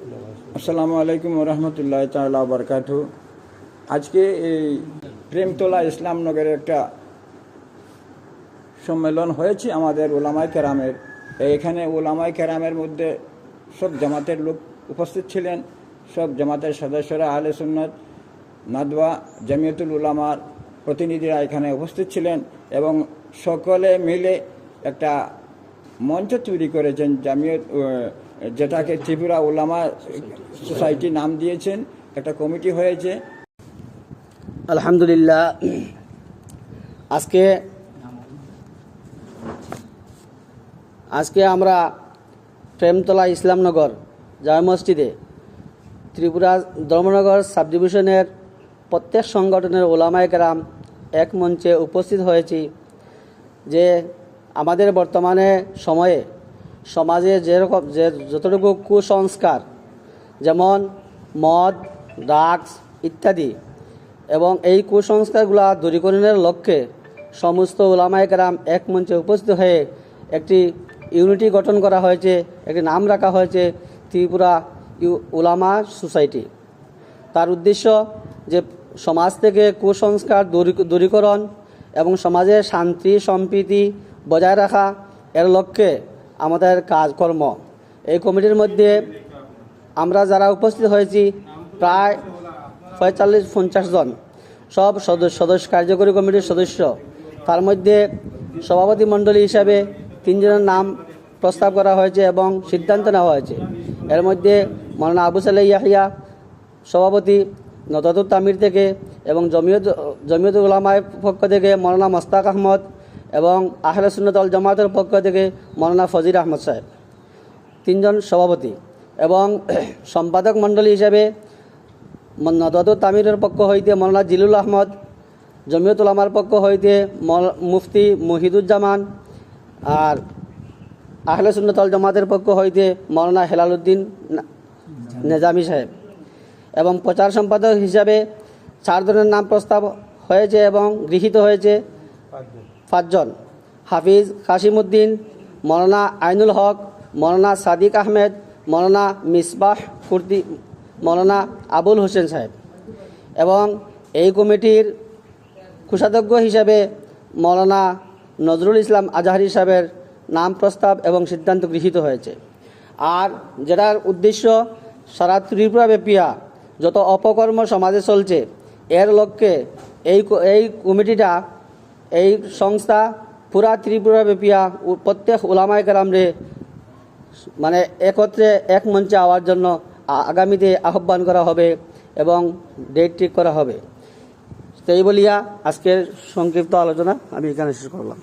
আসসালামু আলাইকুম রহমতুল্লাহ তাআলা বারাকাতুহু। আজকে এই প্রেমতলা ইসলামনগরে একটা সম্মেলন হয়েছে আমাদের ওলামায়ে কেরামের। এখানে ওলামায়ে কেরামের মধ্যে সব জামাতের লোক উপস্থিত ছিলেন। সব জামাতের সদস্যরা আহলে সুন্নাত নাদওয়া জামিয়াতুল উলামার প্রতিনিধিরা এখানে উপস্থিত ছিলেন এবং সকলে মিলে একটা মঞ্চ তৈরি করেছেন জামিয়ত, যেটাকে ত্রিপুরা উলামা সোসাইটি নাম দিয়েছেন। একটা কমিটি হয়েছে। আলহামদুলিল্লাহ, আজকে আমরা প্রেমতলা ইসলামনগর জামে মসজিদে ত্রিপুরা ধর্মনগর সাব ডিভিশনের প্রত্যেক সংগঠনের ওলামায়ে কেরাম এক মঞ্চে উপস্থিত হয়েছি যে আমাদের বর্তমানে সময়ে সমাজে যতটুকু কুসংস্কার, যেমন মদ, ড্রাগস ইত্যাদি, এবং এই কুসংস্কারগুলো দূরীকরণের লক্ষ্যে সমস্ত ওলামায়ে কেরাম এক মঞ্চে উপস্থিত হয়ে একটি ইউনিটি গঠন করা হয়েছে, একটি নাম রাখা হয়েছে ত্রিপুরা উলামা সোসাইটি। তার উদ্দেশ্য যে সমাজ থেকে কুসংস্কার দূরীকরণ এবং সমাজের শান্তি সম্প্রীতি বজায় রাখা, এর লক্ষ্যে আমাদের কাজকর্ম। এই কমিটির মধ্যে আমরা যারা উপস্থিত হয়েছি প্রায় 45-50 জন, সব সদস্য কার্যকরী কমিটির সদস্য। তার মধ্যে সভাপতি মণ্ডলী হিসাবে 3 জনের নাম প্রস্তাব করা হয়েছে এবং সিদ্ধান্ত নেওয়া হয়েছে। এর মধ্যে মৌলানা আবু সালেহ ইয়াহিয়া সভাপতি নদাতুত তামির থেকে, এবং জমিয়ত উলামার পক্ষ থেকে মৌলানা মোস্তাক আহমদ, এবং আহলে সুন্নাত ওয়াল জামাতের পক্ষ থেকে মৌলানা ফজির আহমদ সাহেব, 3 জন সভাপতি। এবং সম্পাদক মণ্ডলী হিসাবে নদাতুত তামিরের পক্ষ হইতে মৌলানা জিলুল আহমদ, জমিয়ত উলামার পক্ষ হইতে মুফতি মুহিদুজ্জামান, আর আহলে সুন্নাত ওয়াল জামাতের পক্ষ হইতে মৌলানা হেলালুদ্দিন নেজামি সাহেব। এবং প্রচার সম্পাদক হিসাবে 4 জনের নাম প্রস্তাব হয়েছে এবং গৃহীত হয়েছে 5 জন: হাফিজ কাসিমউদ্দিন, মৌলানা আইনুল হক, মৌলানা সাদিক আহমেদ, মৌলানা মিসবাহ কুর্দি, মৌলানা আবুল হোসেন সাহেব। এবং এই কমিটির কোষাধ্যক্ষ হিসাবে মৌলানা নজরুল ইসলাম আজহারি সাহেবের নাম প্রস্তাব এবং সিদ্ধান্ত গৃহীত হয়েছে। আর যেটার উদ্দেশ্য সারা ত্রিপুরাব্যাপিয়া যত অপকর্ম সমাজে চলছে, এর লক্ষ্যে এই কমিটিটা, এই সংস্থা পুরা ত্রিপুরাব্যাপিয়া প্রত্যেক ওলামায়ে কেরামরে মানে একত্রে এক মঞ্চে আওয়ার জন্য আগামীতে আহ্বান করা হবে এবং ডেট ঠিক করা হবে। তো এই বলিয়া আজকের সংক্ষিপ্ত আলোচনা আমি এখানে শেষ করলাম।